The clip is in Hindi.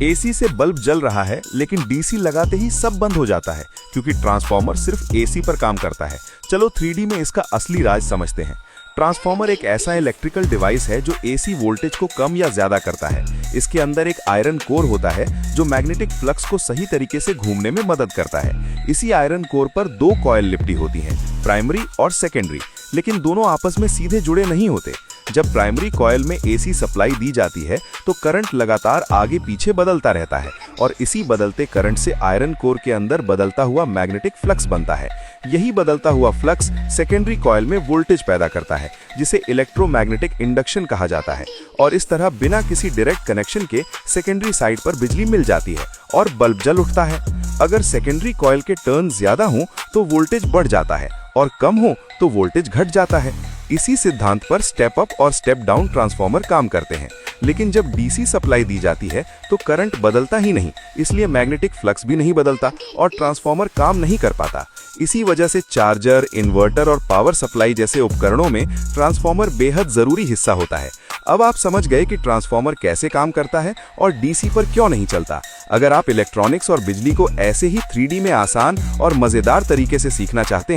एसी से बल्ब जल रहा है, लेकिन डीसी लगाते ही सब बंद हो जाता है क्योंकि ट्रांसफार्मर सिर्फ एसी पर काम करता है। चलो 3D में इसका असली राज समझते हैं। ट्रांसफार्मर एक ऐसा इलेक्ट्रिकल डिवाइस है जो एसी वोल्टेज को कम या ज्यादा करता है। इसके अंदर एक आयरन कोर होता है जो मैग्नेटिक फ्लक्स को सही तरीके से घूमने में मदद करता है। इसी आयरन कोर पर दो कॉइल लिपटी होती हैं, प्राइमरी और सेकेंडरी, लेकिन दोनों आपस में सीधे जुड़े नहीं होते। जब प्राइमरी कॉइल में एसी सप्लाई दी जाती है तो करंट लगातार आगे पीछे बदलता रहता है और इसी बदलते करंट से आयरन कोर के अंदर बदलता हुआ मैग्नेटिक फ्लक्स बनता है। यही बदलता हुआ फ्लक्स सेकेंडरी कॉइल में वोल्टेज पैदा करता है, जिसे इलेक्ट्रोमैग्नेटिक इंडक्शन कहा जाता है। और इस तरह बिना किसी डायरेक्ट कनेक्शन के सेकेंडरी साइड पर बिजली मिल जाती है और बल्ब जल उठता है। अगर सेकेंडरी कॉइल के टर्न ज्यादा हों तो वोल्टेज बढ़ जाता है और कम हो तो वोल्टेज घट जाता है। इसी सिद्धांत पर स्टेप अप और स्टेप डाउन ट्रांसफार्मर काम करते हैं। लेकिन जब डीसी सप्लाई दी जाती है तो करंट बदलता ही नहीं, इसलिए मैग्नेटिक फ्लक्स भी नहीं बदलता और ट्रांसफार्मर काम नहीं कर पाता। इसी वजह से चार्जर, इन्वर्टर और पावर सप्लाई जैसे उपकरणों में ट्रांसफार्मर बेहद जरूरी हिस्सा होता है। अब आप समझ गए कि ट्रांसफार्मर कैसे काम करता है और डीसी पर क्यों नहीं चलता। अगर आप इलेक्ट्रॉनिक्स और बिजली को ऐसे ही 3D में आसान और मजेदार तरीके से सीखना चाहते हैं